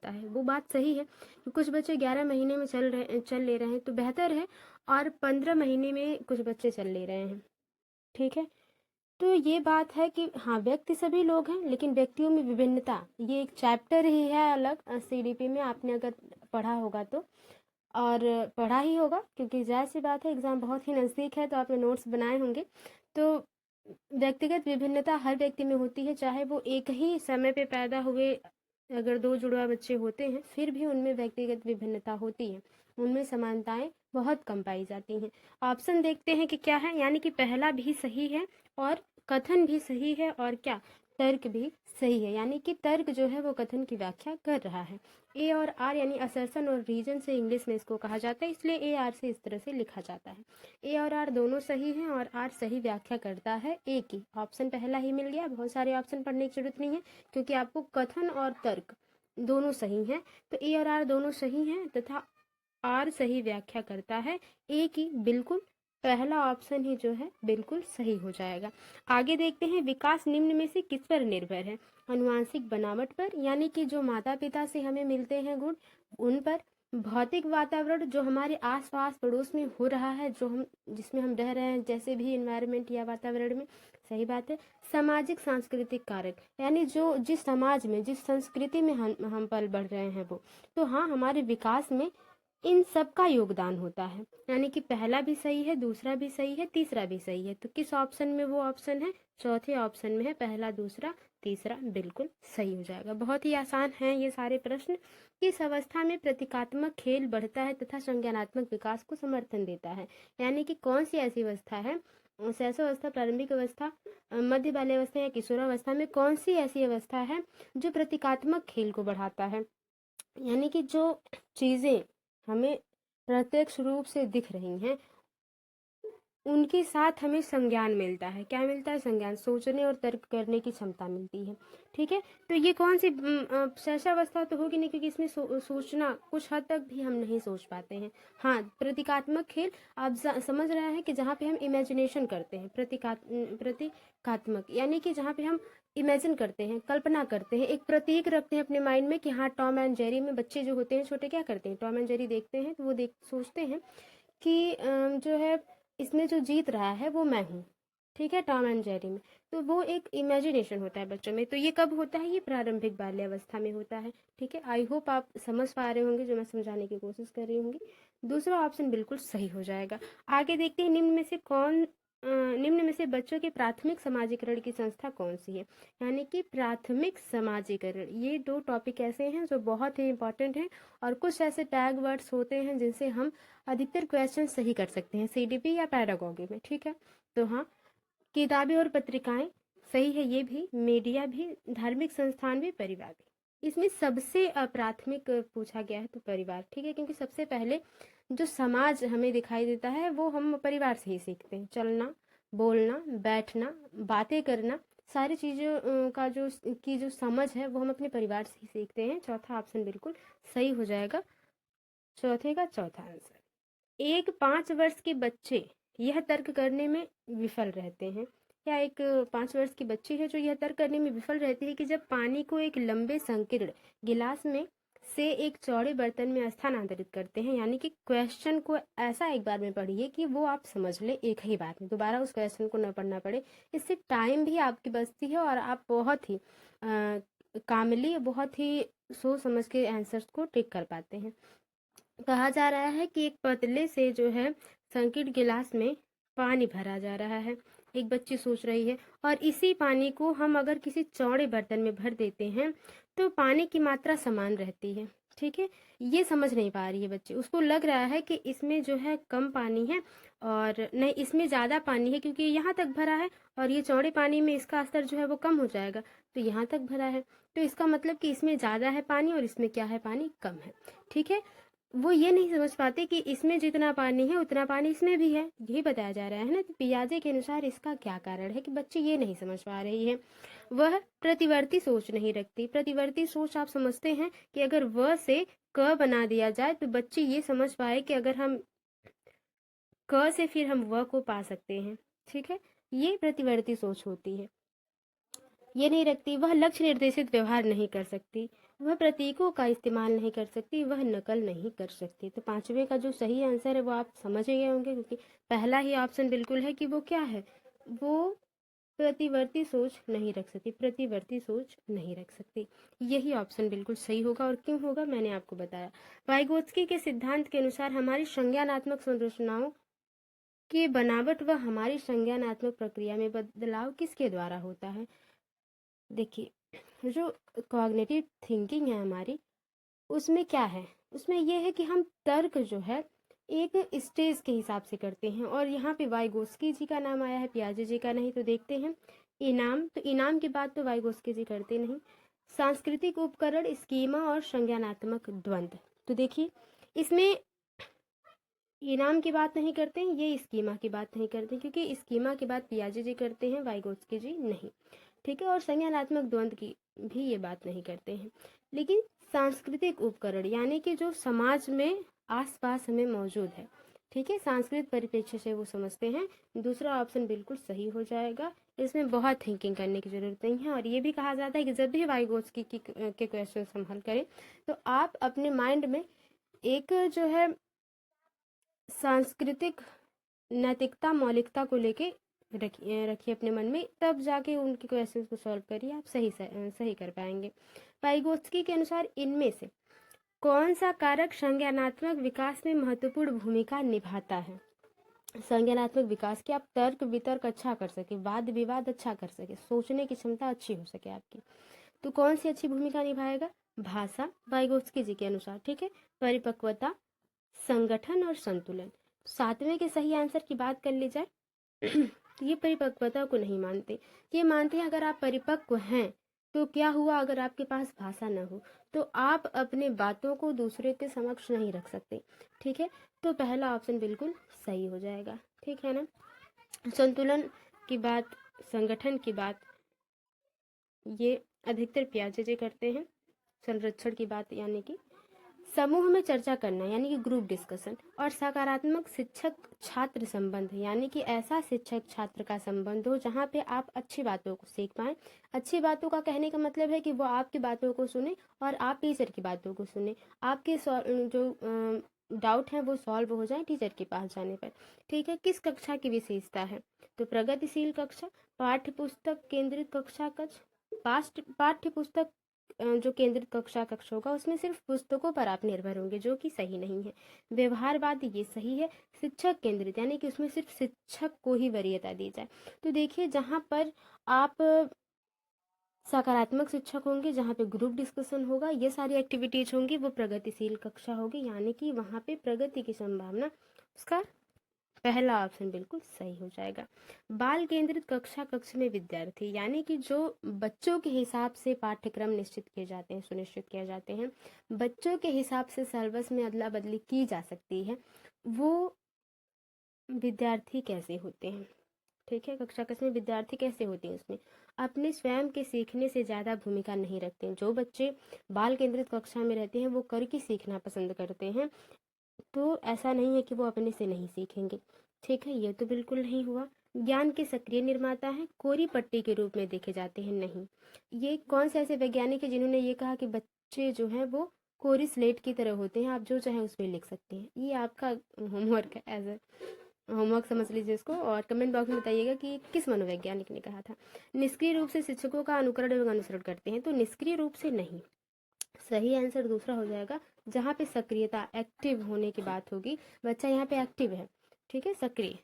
होता है। वो बात सही है कि कुछ बच्चे 11 महीने में चल ले रहे हैं तो बेहतर है, और 15 महीने में कुछ बच्चे चल ले रहे हैं, ठीक है। तो ये बात है कि हाँ, व्यक्ति सभी लोग हैं, लेकिन व्यक्तियों में विभिन्नता, ये एक चैप्टर ही है अलग सीडीपी में, आपने अगर पढ़ा होगा तो, और पढ़ा ही होगा क्योंकि जाहिर सी बात है एग्ज़ाम बहुत ही नज़दीक है, तो आपने नोट्स बनाए होंगे। तो व्यक्तिगत विभिन्नता हर व्यक्ति में होती है, चाहे वो एक ही समय पे पैदा हुए, अगर दो जुड़वा बच्चे होते हैं फिर भी उनमें व्यक्तिगत विभिन्नता होती है, उनमें समानताएं बहुत कम पाई जाती हैं। ऑप्शन देखते हैं कि क्या है, यानी कि पहला भी सही है और कथन भी सही है, और क्या, तर्क भी सही है, यानी कि तर्क जो है वो कथन की व्याख्या कर रहा है। ए और आर यानी असर्शन और रीजन से इंग्लिश में इसको कहा जाता है, इसलिए ए आर से इस तरह से लिखा जाता है। ए और आर दोनों सही हैं और आर सही व्याख्या करता है ए की। ऑप्शन पहला ही मिल गया, बहुत सारे ऑप्शन पढ़ने की जरूरत नहीं है क्योंकि आपको कथन और तर्क दोनों सही हैं, तो ए और आर दोनों सही हैं तथा आर सही व्याख्या करता है ए की। बिल्कुल पहला ऑप्शन ही जो है बिल्कुल सही हो जाएगा। आगे देखते हैं, विकास निम्न में से किस पर निर्भर है? अनुवांशिक बनावट पर, यानी कि जो माता पिता से हमें मिलते हैं गुण उन पर, भौतिक वातावरण जो हमारे आसपास पड़ोस में हो रहा है, जो हम जिसमें हम रह रहे हैं, जैसे भी इन्वायरमेंट या वातावरण में, सही बात है। सामाजिक सांस्कृतिक कारक, यानी जो जिस समाज में जिस संस्कृति में हम पल बढ़ रहे हैं वो, तो हाँ, हमारे विकास में इन सब का योगदान होता है, यानी कि पहला भी सही है, दूसरा भी सही है, तीसरा भी सही है। तो किस ऑप्शन में वो ऑप्शन है? चौथे ऑप्शन में है, पहला, दूसरा, तीसरा बिल्कुल सही हो जाएगा। बहुत ही आसान है ये सारे प्रश्न। किस अवस्था में प्रतीकात्मक खेल बढ़ता है तथा संज्ञानात्मक विकास को समर्थन देता है? यानी कि कौन सी ऐसी अवस्था है, शैशवावस्था, प्रारंभिक अवस्था, मध्य बाल्यावस्था या किशोरावस्था में कौन सी ऐसी अवस्था है जो प्रतीकात्मक खेल को बढ़ाता है? यानी कि जो चीजें हमें प्रत्यक्ष रूप से दिख रही हैं उनके साथ हमें संज्ञान मिलता है। क्या मिलता है? संज्ञान, सोचने और तर्क करने की क्षमता मिलती है, ठीक है। तो ये कौन सी शैशवावस्था तो होगी नहीं, क्योंकि इसमें सोचना कुछ हद तक भी हम नहीं सोच पाते हैं। हाँ, प्रतीकात्मक खेल आप समझ रहे हैं कि जहाँ पे हम इमेजिनेशन करते हैं, प्रतीकात्मक यानी कि जहाँ पे हम इमेजिन करते हैं, कल्पना करते हैं, एक प्रतीक रखते हैं अपने माइंड में कि हाँ, टॉम एंड जेरी में बच्चे जो होते हैं छोटे क्या करते हैं, टॉम एंड जेरी देखते हैं तो वो सोचते हैं कि जो है इसमें जो जीत रहा है वो मैं हूँ, ठीक है, टॉम एंड जेरी में। तो वो एक इमेजिनेशन होता है बच्चों में। तो ये कब होता है? ये प्रारंभिक बाल्यावस्था में होता है, ठीक है। आई होप आप समझ पा रहे होंगे जो मैं समझाने की कोशिश कर रही होंगी। दूसरा ऑप्शन बिल्कुल सही हो जाएगा। आगे देखते हैं, निम्न में से बच्चों के प्राथमिक समाजीकरण की संस्था कौन सी है? यानी कि प्राथमिक समाजीकरण, ये दो टॉपिक ऐसे हैं जो बहुत ही इंपॉर्टेंट हैं, और कुछ ऐसे टैग वर्ड्स होते हैं जिनसे हम अधिकतर क्वेश्चन सही कर सकते हैं सीडीपी या पैडागोगी में, ठीक है। तो हाँ, किताबें और पत्रिकाएं सही है, ये भी, मीडिया भी, धार्मिक संस्थान भी, परिवार भी। इसमें सबसे प्राथमिक पूछा गया है तो परिवार, ठीक है, क्योंकि सबसे पहले जो समाज हमें दिखाई देता है वो हम परिवार से ही सीखते हैं। चलना, बोलना, बैठना, बातें करना, सारी चीज़ों का जो समझ है वो हम अपने परिवार से ही सीखते हैं। चौथा ऑप्शन बिल्कुल सही हो जाएगा, चौथे का चौथा आंसर। एक 5 वर्ष के बच्चे यह तर्क करने में विफल रहते हैं, या एक 5 वर्ष की बच्ची है जो यह तर्क करने में विफल रहती है कि जब पानी को एक लंबे संकीर्ण गिलास में से एक चौड़े बर्तन में स्थानांतरित करते हैं। यानी कि क्वेश्चन को ऐसा एक बार में पढ़िए कि वो आप समझ ले एक ही बार में, दोबारा उस क्वेश्चन को न पढ़ना पड़े। इससे टाइम भी आपकी बचती है और आप बहुत ही कामली, बहुत ही सोच समझ के आंसर्स को टिक कर पाते हैं। कहा जा रहा है कि एक पतले से जो है संकीर्ण गिलास में पानी भरा जा रहा है, एक बच्ची सोच रही है, और इसी पानी को हम अगर किसी चौड़े बर्तन में भर देते हैं तो पानी की मात्रा समान रहती है, ठीक है। ये समझ नहीं पा रही है बच्ची, उसको लग रहा है कि इसमें जो है कम पानी है, और नहीं, इसमें ज़्यादा पानी है क्योंकि यहाँ तक भरा है, और ये चौड़े पानी में इसका स्तर जो है वो कम हो जाएगा, तो यहाँ तक भरा है, तो इसका मतलब कि इसमें ज़्यादा है पानी और इसमें क्या है, पानी कम है, ठीक है। वो ये नहीं समझ पाते कि इसमें जितना पानी है उतना पानी इसमें भी है, यही बताया जा रहा है ना। तो पियाजे के अनुसार इसका क्या कारण है कि बच्चे ये नहीं समझ पा रही है? वह प्रतिवर्ती सोच नहीं रखती। प्रतिवर्ती सोच आप समझते हैं कि अगर व से क बना दिया जाए तो बच्चे ये समझ पाए कि अगर हम क से फिर हम व को पा सकते हैं, ठीक है, ये प्रतिवर्ती सोच होती है। ये नहीं रखती। वह लक्ष्य निर्देशित व्यवहार नहीं कर सकती। वह प्रतीकों का इस्तेमाल नहीं कर सकती, वह नकल नहीं कर सकती। तो पांचवे का जो सही आंसर है वो आप समझ ही गए होंगे, क्योंकि पहला ही ऑप्शन बिल्कुल है कि वो क्या है, वो प्रतिवर्ती सोच नहीं रख सकती, प्रतिवर्ती सोच नहीं रख सकती। यही ऑप्शन बिल्कुल सही होगा। और क्यों होगा मैंने आपको बताया। वाइगोत्स्की के सिद्धांत के अनुसार हमारी संज्ञानात्मक संरचनाओं की बनावट व हमारी संज्ञानात्मक प्रक्रिया में बदलाव किसके द्वारा होता है। देखिए, जो कॉग्निटिव थिंकिंग है हमारी, उसमें क्या है, उसमें यह है कि हम तर्क जो है एक स्टेज के हिसाब से करते हैं। और यहाँ पे वाइगोस्की जी का नाम आया है, पियाजे जी का नहीं। तो देखते हैं इनाम, तो इनाम की बात तो वाइगोस्की जी करते नहीं। सांस्कृतिक उपकरण, स्कीमा और संज्ञानात्मक द्वंद्व। तो देखिए, इसमें इनाम की बात नहीं करते हैं, ये स्कीमा की बात नहीं करते, क्योंकि स्कीमा की बात पियाजे जी करते हैं, वाइगोत्स्की जी नहीं। ठीक है। और संज्ञानात्मक द्वंद्व की भी ये बात नहीं करते हैं। लेकिन सांस्कृतिक उपकरण यानी कि जो समाज में आसपास हमें मौजूद है, ठीक है, सांस्कृतिक परिप्रेक्ष्य से वो समझते हैं। दूसरा ऑप्शन बिल्कुल सही हो जाएगा। इसमें बहुत थिंकिंग करने की जरूरत नहीं है। और ये भी कहा जाता है कि जब भी वाइगोत्स्की के क्वेश्चन हम हल करें तो आप अपने माइंड में एक जो है सांस्कृतिक नैतिकता, मौलिकता को लेके रखिए अपने मन में, तब जाके उनके क्वेश्चंस को सॉल्व करिए, आप सही कर पाएंगे। वाइगोत्स्की के अनुसार इनमें से कौन सा कारक संज्ञानात्मक विकास में महत्वपूर्ण भूमिका निभाता है। संज्ञानात्मक विकास की, आप तर्क वितर्क अच्छा कर सके, वाद विवाद अच्छा कर सके, सोचने की क्षमता अच्छी हो सके आपकी, तो कौन सी अच्छी भूमिका निभाएगा। भाषा, वाइगोत्स्की जी के अनुसार, ठीक है। परिपक्वता, संगठन और संतुलन। सातवें के सही आंसर की बात कर ली जाए तो ये परिपक्वता को नहीं मानते। ये मानते हैं अगर आप परिपक्व हैं तो क्या हुआ, अगर आपके पास भाषा न हो तो आप अपने बातों को दूसरे के समक्ष नहीं रख सकते। ठीक है। तो पहला ऑप्शन बिल्कुल सही हो जाएगा। ठीक है ना। संतुलन की बात, संगठन की बात, ये अधिकतर पियाजे जी करते हैं। संरक्षण की बात यानी कि समूह में चर्चा करना यानी कि ग्रुप डिस्कशन, और सकारात्मक शिक्षक छात्र संबंध यानी कि ऐसा शिक्षक छात्र का संबंध हो जहाँ पे आप अच्छी बातों को सीख पाएं। अच्छी बातों का कहने का मतलब है कि वो आपकी बातों को सुने और आप टीचर की बातों को सुने, आपके जो डाउट है वो सॉल्व हो जाए टीचर के पास जाने पर। ठीक है। किस कक्षा की विशेषता है, तो प्रगतिशील कक्षा, पाठ्य पुस्तक केंद्रित कक्षा कक्ष, पाठ्य पुस्तक जो केंद्रित कक्ष होगा उसमें सिर्फ पुस्तकों पर आप निर्भर होंगे, जो कि सही नहीं है। व्यवहारवाद, ये सही है। शिक्षक केंद्रित यानी कि उसमें सिर्फ शिक्षक को ही वरीयता दी जाए। तो देखिए, जहाँ पर आप सकारात्मक शिक्षक होंगे, जहाँ पे ग्रुप डिस्कशन होगा, ये सारी एक्टिविटीज होंगी, वो प्रगतिशील कक्षा होगी, यानी कि वहाँ पे प्रगति की संभावना, उसका पहला ऑप्शन बिल्कुल सही हो जाएगा। बाल केंद्रित कक्षा कक्ष में विद्यार्थी यानी कि जो बच्चों के हिसाब से पाठ्यक्रम निश्चित किए जाते हैं, सुनिश्चित किए जाते हैं, बच्चों के हिसाब से सिलेबस में अदला बदली की जा सकती है, वो विद्यार्थी कैसे होते हैं। ठीक है। कक्षा कक्ष में विद्यार्थी कैसे होते हैं, उसमें अपने स्वयं के सीखने से ज़्यादा भूमिका नहीं रखते हैं। जो बच्चे बाल केंद्रित कक्षा में रहते हैं वो करके सीखना पसंद करते हैं, तो ऐसा नहीं है कि वो अपने से नहीं सीखेंगे। ठीक है। ये तो बिल्कुल नहीं हुआ। ज्ञान के सक्रिय निर्माता हैं, कोरी पट्टी के रूप में देखे जाते हैं, नहीं। ये कौन से ऐसे वैज्ञानिक है जिन्होंने ये कहा कि बच्चे जो हैं वो कोरी स्लेट की तरह होते हैं, आप जो चाहें उसमें लिख सकते हैं। ये आपका होमवर्क है, एज ए होमवर्क समझ लीजिए इसको। और कमेंट बॉक्स में बताइएगा कि किस मनोवैज्ञानिक ने कहा था। निष्क्रिय रूप से शिक्षकों का अनुकरण एवं अनुसरण करते हैं, तो निष्क्रिय रूप से नहीं, सही आंसर दूसरा हो जाएगा। जहाँ पे सक्रियता, एक्टिव होने की बात होगी, बच्चा यहाँ पे एक्टिव है, ठीक है, सक्रिय,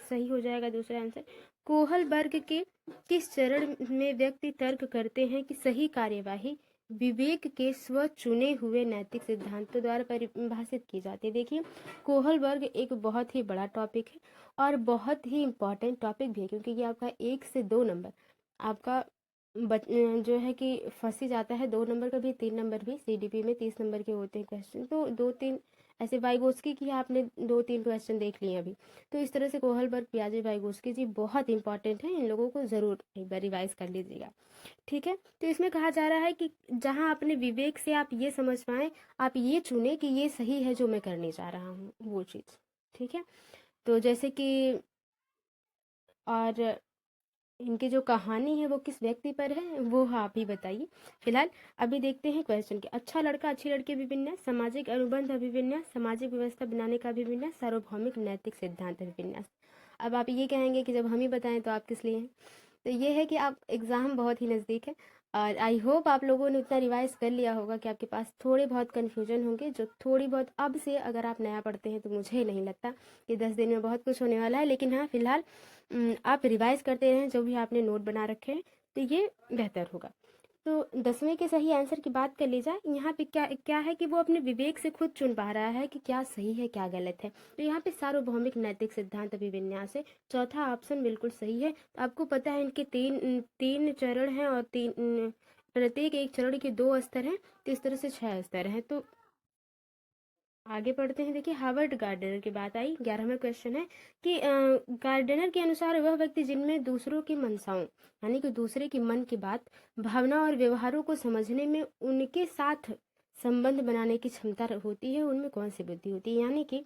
सही हो जाएगा दूसरा आंसर। कोहल वर्ग के किस चरण में व्यक्ति तर्क करते हैं कि सही कार्यवाही विवेक के स्व चुने हुए नैतिक सिद्धांतों द्वारा परिभाषित की जाती है। देखिए, कोहल वर्ग एक बहुत ही बड़ा टॉपिक है और बहुत ही इम्पोर्टेंट टॉपिक भी है, क्योंकि ये आपका 1 से 2 नंबर आपका जो है कि फंस ही जाता है। 2 नंबर का भी, 3 नंबर भी, सीडीपी में 30 नंबर के होते हैं क्वेश्चन, तो 2-3 ऐसे वाइगोस्की की आपने 2-3 क्वेश्चन देख लिए अभी। तो इस तरह से कोहलबर्ग, पियाजे, वाइगोस्की जी बहुत इंपॉर्टेंट है, इन लोगों को ज़रूर एक बार रिवाइज कर लीजिएगा। ठीक है। तो इसमें कहा जा रहा है कि जहाँ अपने विवेक से आप ये समझ पाएँ, आप ये चुने कि ये सही है जो मैं करने जा रहा हूँ, वो चीज़। ठीक है। तो जैसे कि और इनकी जो कहानी है वो किस व्यक्ति पर है, वो आप ही बताइए। फिलहाल अभी देखते हैं क्वेश्चन के। अच्छा लड़का अच्छी लड़की अभिविन्यास, सामाजिक अनुबंध अभिविन्यास, सामाजिक व्यवस्था बनाने का अभिविन्यास, सार्वभौमिक नैतिक सिद्धांत अभिविन्यास। अब आप ये कहेंगे कि जब हम ही बताएं तो आप किस लिए हैं। तो ये है कि आप एग्ज़ाम बहुत ही नज़दीक है, और आई होप आप लोगों ने उतना रिवाइज कर लिया होगा कि आपके पास थोड़े बहुत कन्फ्यूजन होंगे, जो थोड़ी बहुत अब से अगर आप नया पढ़ते हैं तो मुझे नहीं लगता कि 10 दिन में बहुत कुछ होने वाला है। लेकिन हाँ, फिलहाल आप रिवाइज करते रहें जो भी आपने नोट बना रखे हैं, तो ये बेहतर होगा। तो 10वें के सही आंसर की बात कर ली जाए, यहाँ पे क्या क्या है कि वो अपने विवेक से खुद चुन पा रहा है कि क्या सही है क्या गलत है। तो यहाँ पे सार्वभौमिक नैतिक सिद्धांत अभिविन्यास है, चौथा ऑप्शन बिल्कुल सही है। तो आपको पता है इनके तीन तीन चरण हैं, और प्रत्येक एक चरण के 2 स्तर हैं, तो इस तरह से 6 स्तर हैं। तो आगे पढ़ते हैं। देखिए, हार्वर्ड गार्डनर की बात आई। 11वां क्वेश्चन है कि गार्डनर के अनुसार वह व्यक्ति जिनमें दूसरों की मनसाओं, यानी कि दूसरे की मन की बात, भावना और व्यवहारों को समझने में उनके साथ संबंध बनाने की क्षमता होती है, उनमें कौन सी बुद्धि होती है। यानी कि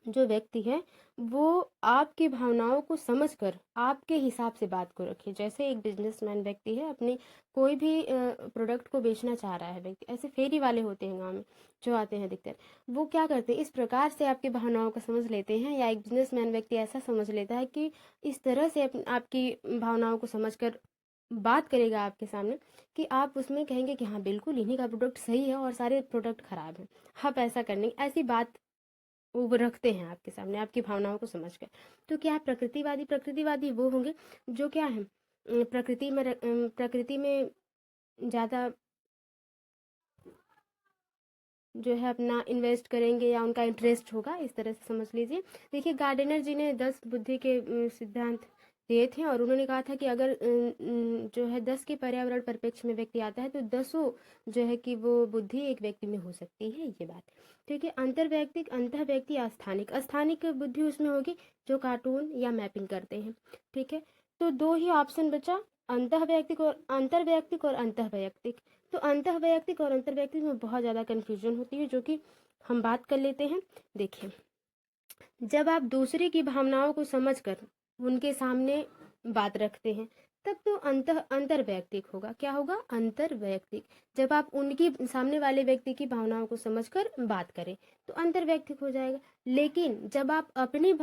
जो व्यक्ति है वो आपकी भावनाओं को समझकर आपके हिसाब से बात को रखे। जैसे एक बिजनेसमैन व्यक्ति है, अपने कोई भी प्रोडक्ट को बेचना चाह रहा है व्यक्ति, ऐसे फेरी वाले होते हैं गाँव में जो आते हैं अधिकतर, वो क्या करते हैं, इस प्रकार से आपकी भावनाओं को समझ लेते हैं, या एक बिजनेसमैन व्यक्ति ऐसा समझ लेता है कि इस तरह से आपकी भावनाओं को समझकर बात करेगा आपके सामने कि आप उसमें कहेंगे कि हाँ बिल्कुल इन्हीं का प्रोडक्ट सही है और सारे प्रोडक्ट खराब हैं। आप ऐसा करने ऐसी बात वो रखते हैं आपके सामने आपकी भावनाओं को समझकर। तो क्या है, प्रकृतिवादी। प्रकृतिवादी वो होंगे जो क्या है, प्रकृति में ज़्यादा जो है अपना इन्वेस्ट करेंगे, या उनका इंटरेस्ट होगा, इस तरह से समझ लीजिए। देखिए, गार्डनर जी ने 10 बुद्धि के सिद्धांत दिए थे, और उन्होंने कहा था कि अगर जो है 10 के पर्यावरण परिप्रेक्ष्य में व्यक्ति आता है तो 10 जो है कि वो बुद्धि एक व्यक्ति में हो सकती है, ये बात। ठीक है, अंतर्वैयक्तिक, अंतः व्यक्ति, अस्थानिक। अस्थानिक बुद्धि उसमें होगी जो कार्टून या मैपिंग करते हैं। ठीक है, तो 2 ही ऑप्शन बचा, अंतःवैयक्तिक और अंतर्वैयक्तिक और अंतःवैयक्तिक। तो अंतःवैयक्तिक और अंतर्वैयक्तिक में बहुत ज़्यादा कन्फ्यूजन होती है, जो कि हम बात कर लेते हैं। देखिए, जब आप दूसरे की भावनाओं को समझकर उनके सामने बात रखते हैं, तब तो अंतर्वैयक्तिक होगा। क्या होगा, अंतर्वैयक्तिक। जब आप उनकी सामने वाले व्यक्ति की भावनाओं को समझकर बात करें तो अंतर्वैयक्तिक हो जाएगा। लेकिन जब आप अपनी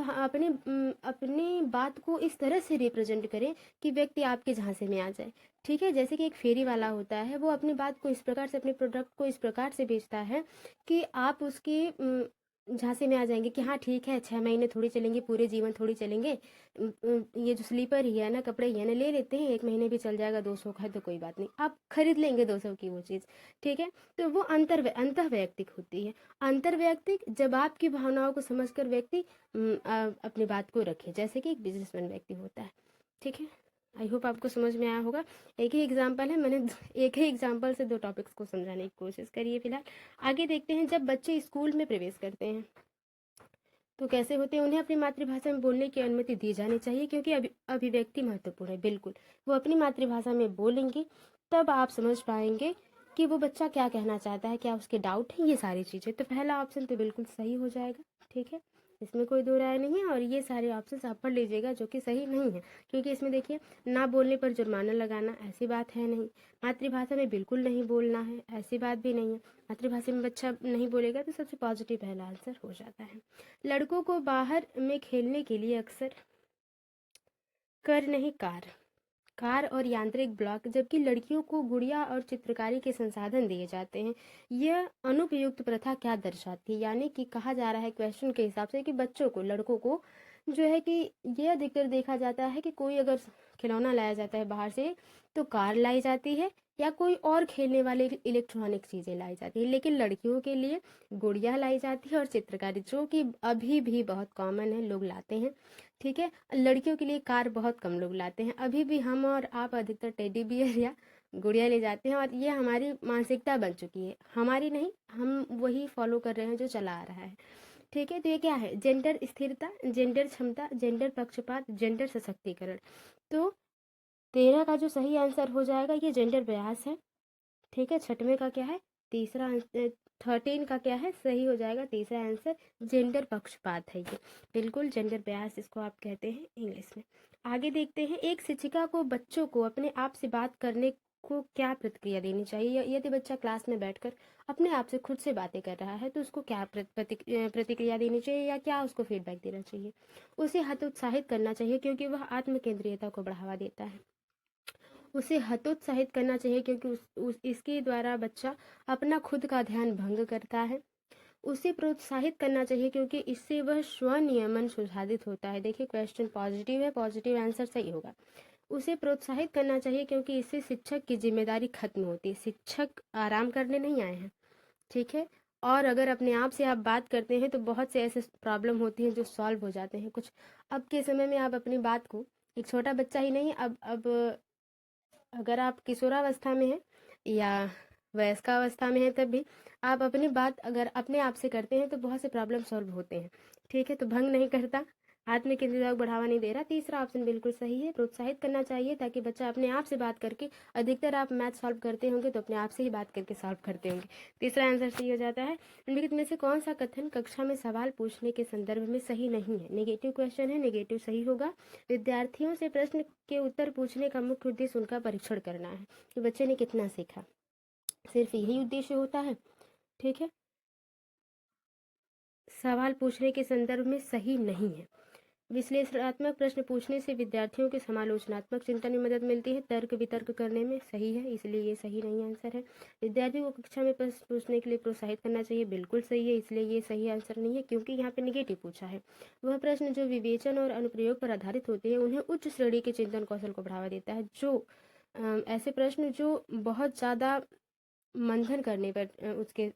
बात को इस तरह से रिप्रेजेंट करें कि व्यक्ति आपके झांसे में आ जाए। ठीक है, जैसे कि एक फेरी वाला होता है, वो अपनी बात को इस प्रकार से, अपने प्रोडक्ट को इस प्रकार से बेचता है कि आप उसकी झांसे में आ जाएंगे कि हाँ ठीक है, 6 महीने थोड़ी चलेंगे, पूरे जीवन थोड़ी चलेंगे, ये जो स्लीपर ही है ना, कपड़े ही है ना, ले लेते हैं, 1 महीने भी चल जाएगा, 200 का है तो कोई बात नहीं, आप खरीद लेंगे 200 की वो चीज़। ठीक है, तो वो अंतर्वैयक्तिक होती है। अंतर्वैयक्तिक जब आपकी भावनाओं को समझकर व्यक्ति अपनी बात को रखे, जैसे कि एक बिजनेसमैन व्यक्ति होता है। ठीक है, आई होप आपको समझ में आया होगा। एक ही एग्जाम्पल है, मैंने एक ही एग्जाम्पल से 2 टॉपिक्स को समझाने की कोशिश करी है। फिलहाल आगे देखते हैं। जब बच्चे स्कूल में प्रवेश करते हैं तो कैसे होते हैं, उन्हें अपनी मातृभाषा में बोलने की अनुमति दी जानी चाहिए, क्योंकि अभिव्यक्ति महत्वपूर्ण है। बिल्कुल, वो अपनी मातृभाषा में बोलेंगी, तब आप समझ पाएंगे कि वो बच्चा क्या कहना चाहता है, क्या उसके डाउट है, ये सारी चीज़ें। तो पहला ऑप्शन तो बिल्कुल सही हो जाएगा। ठीक है, इसमें कोई दो राय नहीं है, और ये सारे ऑप्शंस आप पढ़ लीजिएगा जो कि सही नहीं है, क्योंकि इसमें देखिए, ना बोलने पर जुर्माना लगाना, ऐसी बात है नहीं। मातृभाषा में बिल्कुल नहीं बोलना है, ऐसी बात भी नहीं है। मातृभाषा में बच्चा नहीं बोलेगा तो सबसे पॉजिटिव पहला आंसर हो जाता है। लड़कों को बाहर में खेलने के लिए अक्सर कर नहीं कार और यांत्रिक ब्लॉक, जबकि लड़कियों को गुड़िया और चित्रकारी के संसाधन दिए जाते हैं। यह अनुपयुक्त प्रथा क्या दर्शाती है, यानी कि कहा जा रहा है क्वेश्चन के हिसाब से कि बच्चों को, लड़कों को जो है कि ये अधिकतर देखा जाता है कि कोई अगर खिलौना लाया जाता है बाहर से तो कार लाई जाती है, या कोई और खेलने वाले इलेक्ट्रॉनिक चीज़ें लाई जाती है। लेकिन लड़कियों के लिए गुड़िया लाई जाती है और चित्रकारी, जो कि अभी भी बहुत कॉमन है, लोग लाते हैं। ठीक है, लड़कियों के लिए कार बहुत कम लोग लाते हैं। अभी भी हम और आप अधिकतर टेडी बियर या गुड़िया ले जाते हैं, और ये हमारी मानसिकता बन चुकी है, हमारी नहीं, हम वही फॉलो कर रहे हैं जो चला आ रहा है। ठीक है, तो ये क्या है, जेंडर स्थिरता, जेंडर क्षमता, जेंडर पक्षपात, जेंडर सशक्तिकरण। तो 13 का जो सही आंसर हो जाएगा ये जेंडर ब्यास है। ठीक है, 6वें का क्या है, तीसरा 13 का क्या है, सही हो जाएगा तीसरा आंसर, जेंडर पक्षपात है ये। बिल्कुल जेंडर ब्यास इसको आप कहते हैं इंग्लिश में। आगे देखते हैं, एक शिक्षिका को बच्चों को अपने आप से बात करने को क्या प्रतिक्रिया देनी चाहिए? यदि बच्चा क्लास में बैठकर अपने आप से खुद से बातें कर रहा है तो उसको क्या प्रतिक्रिया देनी चाहिए या क्या उसको फीडबैक देना चाहिए? उसे हतोत्साहित करना चाहिए क्योंकि वह आत्म केंद्रियता को बढ़ावा देता है। उसे हतोत्साहित करना चाहिए क्योंकि इसके द्वारा बच्चा अपना खुद का ध्यान भंग करता है। उसे प्रोत्साहित करना चाहिए क्योंकि इससे वह स्वनियमन सुधारित होता है। देखिए क्वेश्चन पॉजिटिव है, पॉजिटिव आंसर सही होगा। उसे प्रोत्साहित करना चाहिए क्योंकि इससे शिक्षक की जिम्मेदारी खत्म होती है। शिक्षक आराम करने नहीं आए हैं, ठीक है। और अगर अपने आप से आप बात करते हैं तो बहुत से ऐसे प्रॉब्लम होती हैं जो सॉल्व हो जाते हैं। कुछ अब के समय में आप अपनी बात को, एक छोटा बच्चा ही नहीं, अब अगर आप किशोरावस्था में हैं या वयस्कावस्था में हैं तब भी आप अपनी बात अगर अपने आप से करते हैं तो बहुत से प्रॉब्लम सॉल्व होते हैं, ठीक है। तो भंग नहीं करता, आत्म केंद्रित को बढ़ावा नहीं दे रहा। तीसरा ऑप्शन बिल्कुल सही है, प्रोत्साहित करना चाहिए ताकि बच्चा अपने आप से बात करके, अधिकतर आप मैथ सॉल्व करते होंगे तो अपने आप से ही बात करके सॉल्व करते होंगे। तीसरा आंसर सही हो जाता है। निम्नलिखित में से कौन सा कथन कक्षा में सवाल पूछने के संदर्भ में सही नहीं है? नेगेटिव क्वेश्चन है, नेगेटिव सही होगा। विद्यार्थियों से प्रश्न के उत्तर पूछने का मुख्य उद्देश्य उनका परीक्षण करना है कि बच्चे ने कितना सीखा, सिर्फ यही उद्देश्य होता है, ठीक है। सवाल पूछने के संदर्भ में सही नहीं है। विश्लेषणात्मक प्रश्न पूछने से विद्यार्थियों के समालोचनात्मक चिंतन में मदद मिलती है, तर्क वितर्क करने में सही है, इसलिए ये सही नहीं आंसर है। विद्यार्थियों को कक्षा में प्रश्न पूछने के लिए प्रोत्साहित करना चाहिए, बिल्कुल सही है, इसलिए ये सही आंसर नहीं है क्योंकि यहाँ पे निगेटिव पूछा है। वह प्रश्न जो विवेचन और अनुप्रयोग पर आधारित होते हैं उन्हें उच्च श्रेणी के चिंतन कौशल को बढ़ावा देता है। जो ऐसे प्रश्न जो बहुत ज़्यादा मंथन करने पर उसके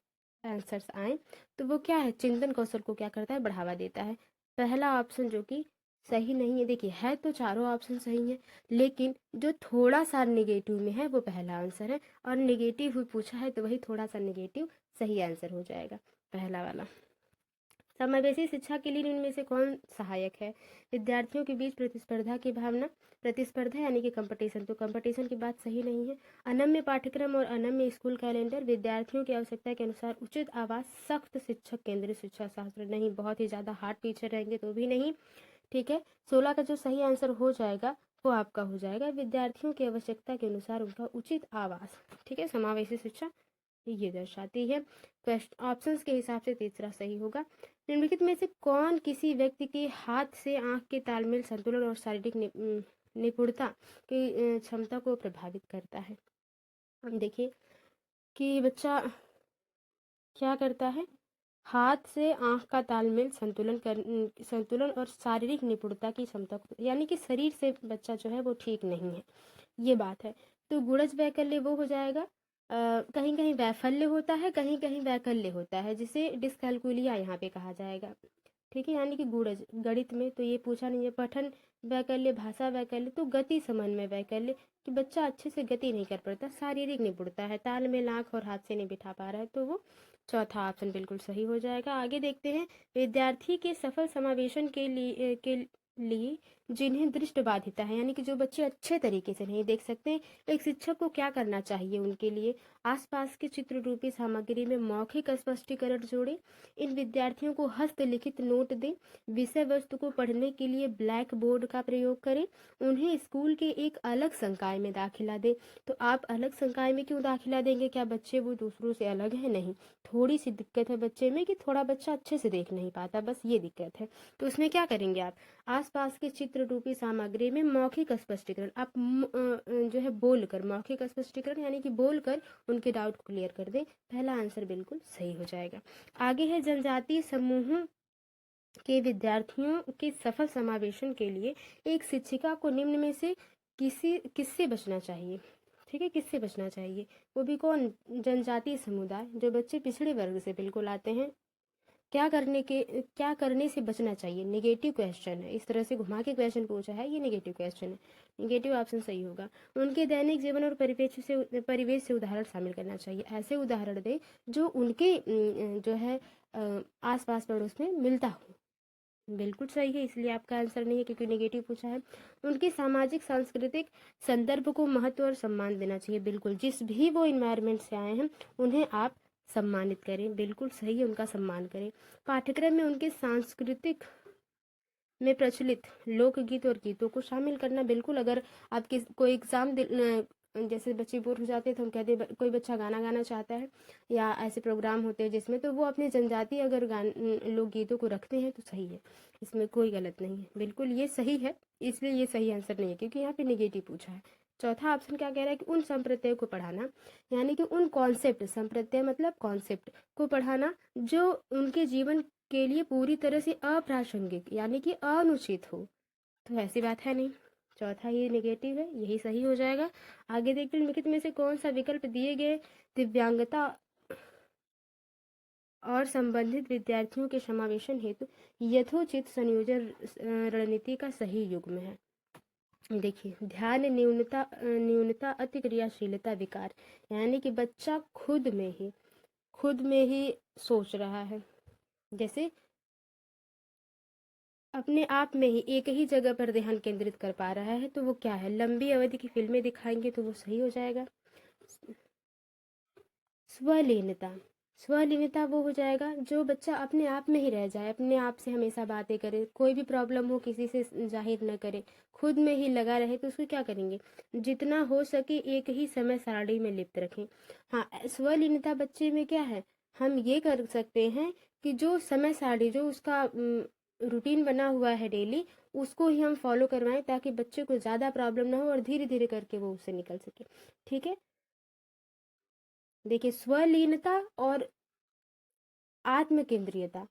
आंसर्स आए तो वो क्या है, चिंतन कौशल को क्या करता है, बढ़ावा देता है। पहला ऑप्शन जो कि सही नहीं है, देखिए है तो चारों ऑप्शन सही है लेकिन जो थोड़ा सा निगेटिव में है वो पहला आंसर है, और निगेटिव भी पूछा है तो वही थोड़ा सा निगेटिव सही आंसर हो जाएगा, पहला वाला। समावेशी शिक्षा के लिए इनमें से कौन सहायक है? विद्यार्थियों के बीच प्रतिस्पर्धा की भावना, प्रतिस्पर्धा यानी कि कंपटीशन, तो कंपटीशन की बात सही नहीं है। अनम्य पाठ्यक्रम और अनम्य स्कूल कैलेंडर, विद्यार्थियों की आवश्यकता के अनुसार उचित आवास, सख्त शिक्षक केंद्रित शिक्षा शास्त्र, नहीं। बहुत ही ज़्यादा हार्ड टीचर रहेंगे तो भी नहीं, ठीक है। 16 का जो सही आंसर हो जाएगा वो आपका हो जाएगा विद्यार्थियों की आवश्यकता के अनुसार उनका उचित आवास, ठीक है। समावेशी शिक्षा ये दर्शाती है। क्वेश्चन ऑप्शंस के हिसाब से तीसरा सही होगा। निम्नलिखित में से कौन किसी व्यक्ति के हाथ से आंख के तालमेल, संतुलन और शारीरिक निपुणता की क्षमता को प्रभावित करता है? हम देखिए कि बच्चा क्या करता है, हाथ से आंख का तालमेल, संतुलन और शारीरिक निपुणता की क्षमता को, यानी कि शरीर से बच्चा जो है वो ठीक नहीं है, ये बात है। तो गुणज वैकल्य वो हो जाएगा, कहीं कहीं वैफल्य होता है, कहीं कहीं वैकल्य होता है, जिसे डिस्कैलकुलिया यहाँ पे कहा जाएगा, ठीक है। यानी कि गुणज गणित में तो ये पूछा नहीं है। पठन वैकल्य, भाषा वैकल्य, तो गति समन्वय वैकल्य कि बच्चा अच्छे से गति नहीं कर पाता, शारीरिक निपुणता है, तालमेल आंख और हाथ से नहीं बिठा पा रहा है, तो वो चौथा ऑप्शन बिल्कुल सही हो जाएगा। आगे देखते हैं, विद्यार्थी के सफल समावेशन के लिए जिन्हें दृष्टि बाधिता है, यानी कि जो बच्चे अच्छे तरीके से नहीं देख सकते, एक शिक्षक को क्या करना चाहिए उनके लिए? आसपास के चित्र रूपी सामग्री में मौखिक स्पष्टीकरण जोड़ें, इन विद्यार्थियों को हस्तलिखित नोट दें, विषय वस्तु को पढ़ने के लिए ब्लैक बोर्ड का प्रयोग करें, उन्हें स्कूल के एक अलग संकाय में दाखिला दें। तो आप अलग संकाय में क्यों दाखिला देंगे? क्या बच्चे वो दूसरों से अलग है? नहीं, थोड़ी सी दिक्कत है बच्चे में कि थोड़ा बच्चा अच्छे से देख नहीं पाता, बस ये दिक्कत है। तो उसमें क्या करेंगे आप? आसपास के चित्र रूपी सामग्री में मौखिक स्पष्टीकरण, आप जो है बोलकर, मौखिक स्पष्टीकरण यानी कि बोलकर उनके डाउट को क्लियर कर दें। पहला आंसर बिल्कुल सही हो जाएगा। आगे है, जनजातीय समूहों के विद्यार्थियों के सफल समावेशन के लिए एक शिक्षिका को निम्न में से किससे बचना चाहिए? ठीक है, किससे बचना चाहिए? वो भी कौन? जनजातीय समुदाय, जो बच्चे पिछड़े वर्ग से बिल्कुल आते हैं। क्या करने से बचना चाहिए? नेगेटिव क्वेश्चन है, इस तरह से घुमा के क्वेश्चन पूछा है, ये नेगेटिव क्वेश्चन है, नेगेटिव ऑप्शन सही होगा। उनके दैनिक जीवन और परिवेश से उदाहरण शामिल करना चाहिए, ऐसे उदाहरण दे जो उनके जो है आस पास पड़ोस में मिलता हो, बिल्कुल सही है, इसलिए आपका आंसर नहीं है क्योंकि नेगेटिव पूछा है। उनके सामाजिक सांस्कृतिक संदर्भ को महत्व और सम्मान देना चाहिए, बिल्कुल, जिस भी वो इन्वायरमेंट से आए हैं उन्हें आप सम्मानित करें, बिल्कुल सही है, उनका सम्मान करें। पाठ्यक्रम में उनके सांस्कृतिक में प्रचलित लोकगीत और गीतों को शामिल करना बिल्कुल। अगर आप कोई एग्जाम जैसे बच्चे बोर हो जाते हैं तो हम कहते हैं कोई बच्चा गाना गाना चाहता है या ऐसे प्रोग्राम होते हैं जिसमें, तो वो अपनी जनजाति अगर लोकगीतों को रखते हैं तो सही है, इसमें कोई गलत नहीं है, बिल्कुल ये सही है। इसलिए ये सही आंसर नहीं है क्योंकि यहाँ पे निगेटिव पूछा है। चौथा ऑप्शन क्या कह रहा है कि उन संप्रत्ययों को पढ़ाना, यानी कि उन कॉन्सेप्ट, संप्रत्यय मतलब कॉन्सेप्ट को पढ़ाना जो उनके जीवन के लिए पूरी तरह से अप्रासंगिक यानी कि अनुचित हो। तो ऐसी बात है नहीं, चौथा ये नेगेटिव है, यही सही हो जाएगा। आगे देखते हैं निम्नलिखित में से कौन सा विकल्प दिए गए दिव्यांगता और संबंधित विद्यार्थियों के समावेशन हेतु यथोचित संयोजन रणनीति का सही युग्म है। देखिए, ध्यान न्यूनता, न्यूनता अति क्रियाशीलता विकार, यानी कि बच्चा खुद में ही सोच रहा है, जैसे अपने आप में ही एक ही जगह पर ध्यान केंद्रित कर पा रहा है, तो वो क्या है, लंबी अवधि की फिल्में दिखाएंगे तो वो सही हो जाएगा। स्वलीनता, स्वलीनता वो हो जाएगा जो बच्चा अपने आप में ही रह जाए, अपने आप से हमेशा बातें करे, कोई भी प्रॉब्लम हो किसी से जाहिर न करे, खुद में ही लगा रहे, तो उसको क्या करेंगे, जितना हो सके एक ही समय सारणी में लिप्त रखें। हाँ, स्वलीनता बच्चे में क्या है, हम ये कर सकते हैं कि जो समय सारणी, जो उसका रूटीन बना हुआ है डेली, उसको ही हम फॉलो करवाएं ताकि बच्चे को ज़्यादा प्रॉब्लम ना हो और धीरे धीरे करके वो उससे निकल सके। ठीक है, देखिए, स्वलीनता और आत्म केंद्रीयता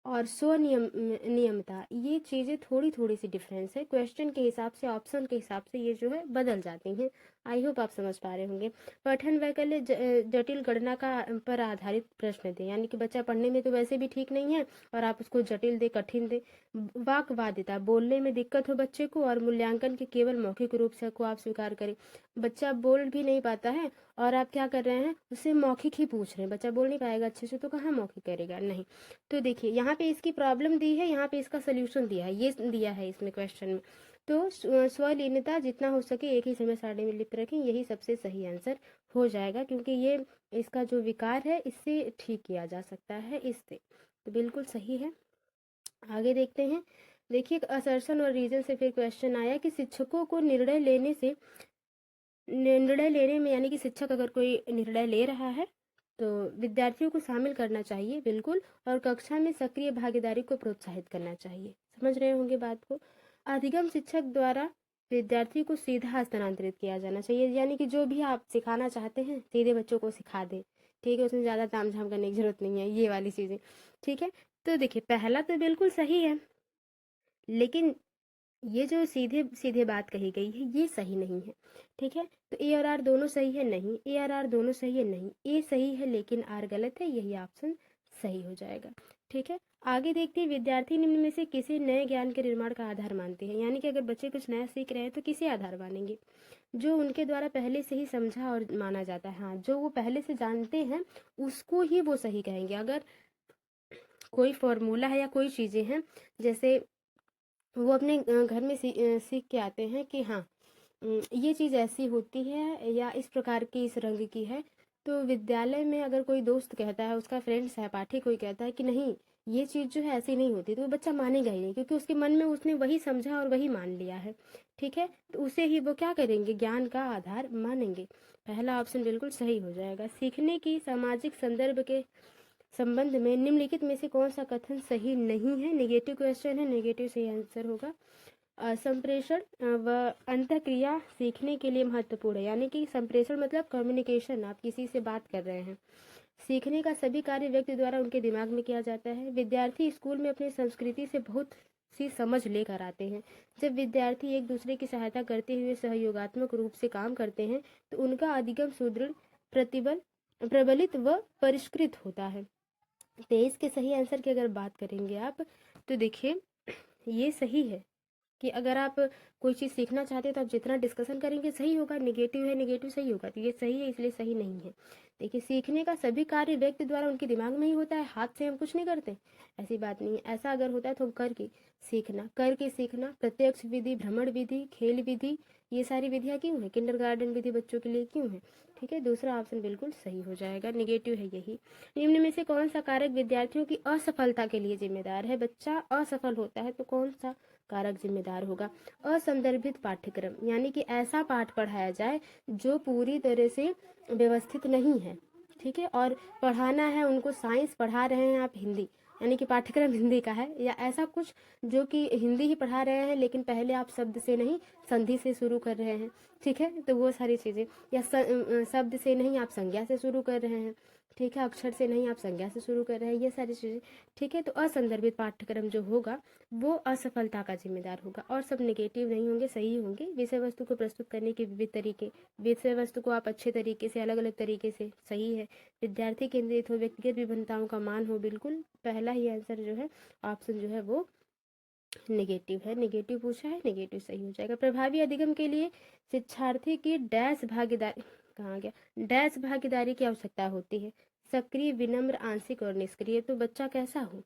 और नियमता, ये चीज़ें थोड़ी थोड़ी सी डिफरेंस है, क्वेश्चन के हिसाब से, ऑप्शन के हिसाब से ये जो है बदल जाती हैं। आई होप आप समझ पा रहे होंगे। पठन वैकल्य जटिल गणना का पर आधारित प्रश्न दें, यानी कि बच्चा पढ़ने में तो वैसे भी ठीक नहीं है और आप उसको जटिल दे, कठिन दे। वाकवादिता, बोलने में दिक्कत हो बच्चे को और मूल्यांकन के केवल मौखिक रूप से को आप स्वीकार करें। बच्चा बोल भी नहीं पाता है और आप क्या कर रहे हैं, उससे मौखिक ही पूछ रहे हैं, बच्चा बोल नहीं पाएगा अच्छे से तो कहाँ मौखिक करेगा, नहीं। तो देखिए, यहाँ पे इसकी प्रॉब्लम दी है, यहाँ पे इसका सोल्यूशन दिया है, ये दिया है इसमें क्वेश्चन में। तो स्वलीनता जितना हो सके एक ही समय सारणी में लिप्त रखें, यही सबसे सही आंसर हो जाएगा, क्योंकि ये इसका जो विकार है इससे ठीक किया जा सकता है, इससे तो बिल्कुल सही है। आगे देखते हैं। देखिए, असर्शन और रीजन से फिर क्वेश्चन आया कि शिक्षकों को निर्णय लेने में, यानी कि शिक्षक अगर कोई निर्णय ले रहा है तो विद्यार्थियों को शामिल करना चाहिए बिल्कुल, और कक्षा में सक्रिय भागीदारी को प्रोत्साहित करना चाहिए। समझ रहे होंगे बात को। अधिगम शिक्षक द्वारा विद्यार्थी को सीधा हस्तांतरित किया जाना चाहिए, यानी कि जो भी आप सिखाना चाहते हैं सीधे बच्चों को सिखा दें। ठीक है, उसमें ज़्यादा तामझाम करने की जरूरत नहीं है, ये वाली चीज़ें। ठीक है, तो देखिए, पहला तो बिल्कुल सही है, लेकिन ये जो सीधे सीधे बात कही गई है ये सही नहीं है। ठीक है, तो ए और आर दोनों सही है, नहीं, ए और आर दोनों सही है, नहीं, ए सही है लेकिन आर गलत है, यही ऑप्शन सही हो जाएगा। ठीक है, आगे देखते हैं। विद्यार्थी निम्न में से किसी नए ज्ञान के निर्माण का आधार मानते हैं, यानी कि अगर बच्चे कुछ नया सीख रहे हैं तो किसे आधार मानेंगे, जो उनके द्वारा पहले से ही समझा और माना जाता है। हाँ, जो वो पहले से जानते हैं उसको ही वो सही कहेंगे। अगर कोई फॉर्मूला है या कोई चीज़ें हैं, जैसे वो अपने घर में सीख के आते हैं कि हाँ, ये चीज़ ऐसी होती है या इस प्रकार की, इस रंग की है, तो विद्यालय में अगर कोई दोस्त कहता है, उसका फ्रेंड सहपाठी कोई कहता है कि नहीं ये चीज़ जो है ऐसी नहीं होती, तो वो बच्चा मानेगा ही नहीं, क्योंकि उसके मन में उसने वही समझा और वही मान लिया है। ठीक है, तो उसे ही वो क्या करेंगे, ज्ञान का आधार मानेंगे। पहला ऑप्शन बिल्कुल सही हो जाएगा। सीखने की सामाजिक संदर्भ के संबंध में निम्नलिखित में से कौन सा कथन सही नहीं है, नेगेटिव क्वेश्चन है, नेगेटिव सही आंसर होगा। संप्रेषण व अंतःक्रिया सीखने के लिए महत्वपूर्ण है, यानी कि संप्रेषण मतलब कम्युनिकेशन, आप किसी से बात कर रहे हैं। सीखने का सभी कार्य व्यक्ति द्वारा उनके दिमाग में किया जाता है। विद्यार्थी स्कूल में अपनी संस्कृति से बहुत सी समझ लेकर आते हैं। जब विद्यार्थी एक दूसरे की सहायता करते हुए सहयोगात्मक रूप से काम करते हैं तो उनका अधिगम सुदृढ़, प्रतिबल प्रबलित व परिष्कृत होता है। 23 के सही आंसर की अगर बात करेंगे आप, तो देखिए ये सही है कि अगर आप कोई चीज़ सीखना चाहते हैं तो आप जितना डिस्कशन करेंगे सही होगा। नेगेटिव है, नेगेटिव सही होगा, तो ये सही है, इसलिए सही नहीं है। देखिए, सीखने का सभी कार्य व्यक्ति द्वारा उनके दिमाग में ही होता है, हाथ से हम कुछ नहीं करते, ऐसी बात नहीं है। ऐसा अगर होता है तो हम करके सीखना, प्रत्यक्ष विधि, भ्रमण विधि, खेल विधि, ये सारी विधियाँ क्यों है, किंडरगार्टन विधि बच्चों के लिए क्यों है। ठीक है, दूसरा ऑप्शन बिल्कुल सही हो जाएगा, निगेटिव है यही। निम्न में से कौन सा कारक विद्यार्थियों की असफलता के लिए जिम्मेदार है। बच्चा असफल होता है तो कौन सा कारक जिम्मेदार होगा। असंदर्भित पाठ्यक्रम, यानी कि ऐसा पाठ पढ़ाया जाए जो पूरी तरह से व्यवस्थित नहीं है। ठीक है, और पढ़ाना है उनको, साइंस पढ़ा रहे हैं आप हिंदी, यानी कि पाठ्यक्रम हिंदी का है, या ऐसा कुछ जो कि हिंदी ही पढ़ा रहे हैं लेकिन पहले आप शब्द से नहीं संधि से शुरू कर रहे हैं। ठीक है, तो वो सारी चीज़ें, या शब्द से नहीं आप संज्ञा से शुरू कर रहे हैं। ठीक है, अक्षर से नहीं आप संज्ञा से शुरू कर रहे हैं, ये सारी चीज़ें। ठीक है, तो असंदर्भित पाठ्यक्रम जो होगा वो असफलता का जिम्मेदार होगा, और सब नेगेटिव नहीं होंगे, सही होंगे। विषय वस्तु को प्रस्तुत करने के विविध तरीके, विषय वस्तु को आप अच्छे तरीके से, अलग अलग तरीके से, सही है। विद्यार्थी केंद्रित हो, व्यक्तिगत विभिन्नताओं का मान हो, बिल्कुल पहला ही आंसर जो है, ऑप्शन जो है वो नेगेटिव है। नेगेटिव पूछा है, नेगेटिव सही हो जाएगा। प्रभावी अधिगम के लिए शिक्षार्थी की डैश भागीदारी, कहाँ गया, डैश भागीदारी की आवश्यकता होती है। सक्रिय, विनम्र, आंशिक और निष्क्रिय। तो बच्चा कैसा हो,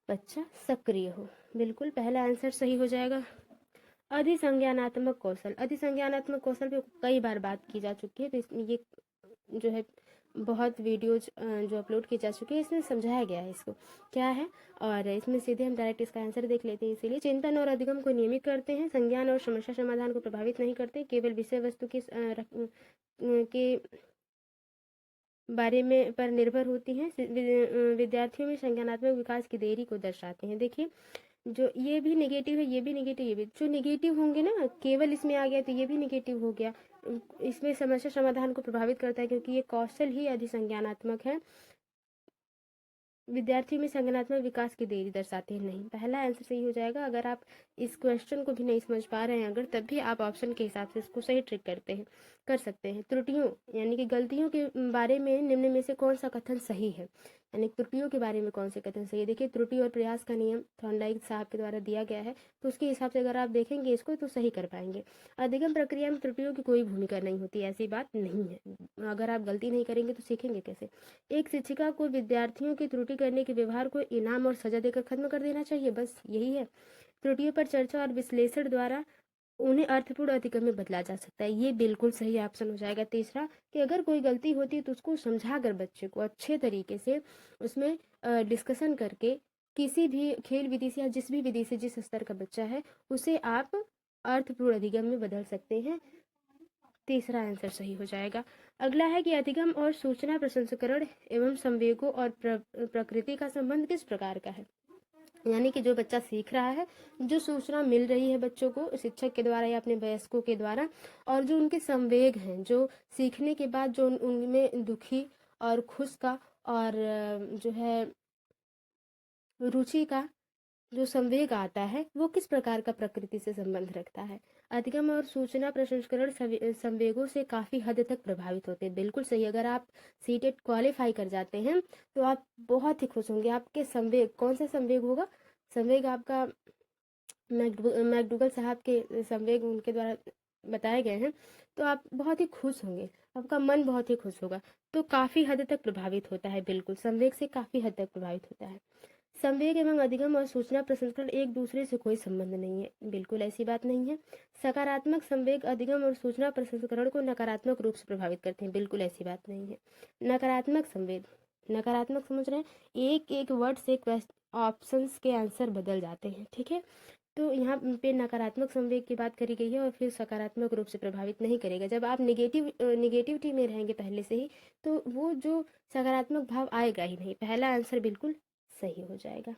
बच्चा सक्रिय हो, बिल्कुल पहला आंसर सही हो जाएगा। अधिसंज्ञानात्मक कौशल, अधिसंज्ञानात्मक कौशल पे कई बार बात की जा चुकी है, तो इसमें ये जो है बहुत वीडियोज जो अपलोड की जा चुकी है, इसमें समझाया गया है इसको क्या है। और इसमें सीधे हम डायरेक्ट इसका आंसर देख लेते हैं। इसीलिए चिंतन और अधिगम को नियमित करते हैं, संज्ञान और समस्या समाधान को प्रभावित नहीं करते, केवल विषय वस्तु के बारे में पर निर्भर होती हैं, विद्यार्थियों में संज्ञानात्मक विकास की देरी को दर्शाते हैं। देखिए, जो ये भी नेगेटिव है, ये भी नेगेटिव, ये भी, जो नेगेटिव होंगे ना, केवल इसमें आ गया तो ये भी नेगेटिव हो गया। इसमें समस्या समाधान को प्रभावित करता है क्योंकि ये कौशल ही अधिसंज्ञानात्मक है, विद्यार्थी में संज्ञानात्मक विकास की देरी दर्शाते हैं, नहीं, पहला आंसर सही हो जाएगा। अगर आप इस क्वेश्चन को भी नहीं समझ पा रहे हैं अगर, तब भी आप ऑप्शन के हिसाब से इसको सही ट्रिक कर सकते हैं। त्रुटियों यानी कि गलतियों के बारे में निम्न में से कौन सा कथन सही है, यानी त्रुटियों के बारे में कौन से कथन सही है। देखिए, त्रुटि और प्रयास का नियम थॉर्नडाइक साहब के द्वारा दिया गया है, तो उसके हिसाब से अगर आप देखेंगे इसको तो सही कर पाएंगे। अधिगम प्रक्रिया में त्रुटियों की कोई भूमिका नहीं होती, ऐसी बात नहीं है। अगर आप गलती नहीं करेंगे तो सीखेंगे कैसे। एक शिक्षिका को विद्यार्थियों की त्रुटि करने के व्यवहार को इनाम और सजा देकर खत्म कर देना चाहिए, बस यही है। त्रुटियों पर चर्चा और विश्लेषण द्वारा उन्हें अर्थपूर्ण अधिगम में बदला जा सकता है, ये बिल्कुल सही ऑप्शन हो जाएगा। तीसरा, कि अगर कोई गलती होती है तो उसको समझाकर बच्चे को अच्छे तरीके से उसमें डिस्कशन करके, किसी भी खेल विधि से या जिस भी विधि से जिस स्तर का बच्चा है उसे आप अर्थपूर्ण अधिगम में बदल सकते हैं, तीसरा आंसर सही हो जाएगा। अगला है कि अधिगम और सूचना प्रसंस्करण एवं संवेगों और प्रकृति का संबंध किस प्रकार का है। यानी कि जो बच्चा सीख रहा है, जो सूचना मिल रही है बच्चों को शिक्षक के द्वारा या अपने वयस्कों के द्वारा, और जो उनके संवेग हैं, जो सीखने के बाद जो उनमें दुखी और खुश का और जो है रुचि का जो संवेग आता है, वो किस प्रकार का प्रकृति से संबंध रखता है। अधिगम और सूचना प्रसंस्करण संवेगों से काफ़ी हद तक प्रभावित होते हैं, बिल्कुल सही। अगर आप सीटेट क्वालिफाई कर जाते हैं तो आप बहुत ही खुश होंगे। आपके संवेग, कौन सा संवेग होगा, संवेग आपका मैकडूगल साहब के संवेग उनके द्वारा बताए गए हैं, तो आप बहुत ही खुश होंगे, आपका मन बहुत ही खुश होगा। तो काफ़ी हद तक प्रभावित होता है, बिल्कुल संवेग से काफ़ी हद तक प्रभावित होता है। संवेग एवं अधिगम और सूचना प्रसंस्करण एक दूसरे से कोई संबंध नहीं है, बिल्कुल ऐसी बात नहीं है। सकारात्मक संवेग अधिगम और सूचना प्रसंस्करण को नकारात्मक रूप से प्रभावित करते हैं, बिल्कुल ऐसी बात नहीं है। नकारात्मक संवेग, नकारात्मक समझ रहे हैं, एक एक वर्ड से ऑप्शंस के आंसर बदल जाते हैं। ठीक है, तो यहाँ पे नकारात्मक संवेग की बात करी गई है, और फिर सकारात्मक रूप से प्रभावित नहीं करेगा। जब आप निगेटिविटी में रहेंगे पहले से ही, तो वो जो सकारात्मक भाव आएगा ही नहीं, पहला आंसर बिल्कुल सही हो जाएगा।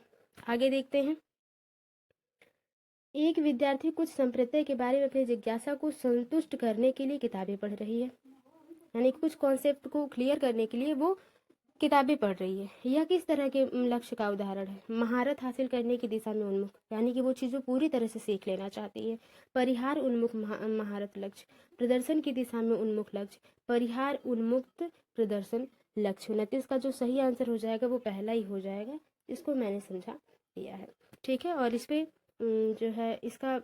आगे देखते हैं। एक विद्यार्थी कुछ संप्रदाय के बारे में अपनी जिज्ञासा को संतुष्ट करने के लिए किताबें पढ़ रही है, यानी कुछ कॉन्सेप्ट को क्लियर करने के लिए वो किताबें पढ़ रही है। यह किस तरह के लक्ष्य का उदाहरण है। महारत हासिल करने की दिशा में उन्मुख, यानी कि वो चीज़ों पूरी तरह से सीख लेना चाहती है। परिहार उन्मुख महारत लक्ष्य, प्रदर्शन की दिशा में उन्मुख लक्ष्य, परिहार उन्मुक्त प्रदर्शन लक्ष्य। 29 का जो सही आंसर हो जाएगा वो पहला ही हो जाएगा, इसको मैंने समझा दिया है। ठीक है, और इस पे जो है इसका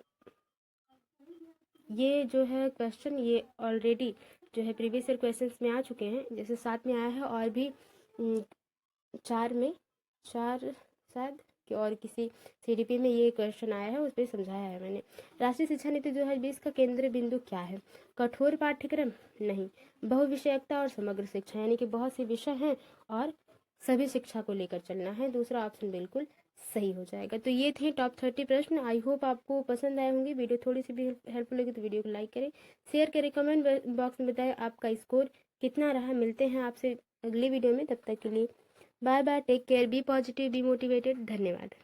ये जो है क्वेश्चन, ये ऑलरेडी जो है प्रीवियस ईयर क्वेश्चंस में आ चुके हैं, जैसे 7 में आया है, और भी 4 में, 4 शायद कि और किसी CDP में ये क्वेश्चन आया है, उस पर समझाया है मैंने। राष्ट्रीय शिक्षा नीति 2020 का केंद्रीय बिंदु क्या है? कठोर पाठ्यक्रम नहीं, बहुविषयकता और समग्र शिक्षा, यानी कि बहुत से विषय हैं और सभी शिक्षा को लेकर चलना है। दूसरा ऑप्शन बिल्कुल सही हो जाएगा। तो ये थे टॉप 30 प्रश्न। आई होप आपको पसंद आए होंगे। वीडियो थोड़ी सी भी हेल्पफुल लगी तो वीडियो को लाइक करें, शेयर करें, कमेंट बॉक्स में बताएं आपका स्कोर कितना रहा। मिलते हैं आपसे अगली वीडियो में, तब तक के लिए bye bye, take care, be positive, be motivated. धन्यवाद।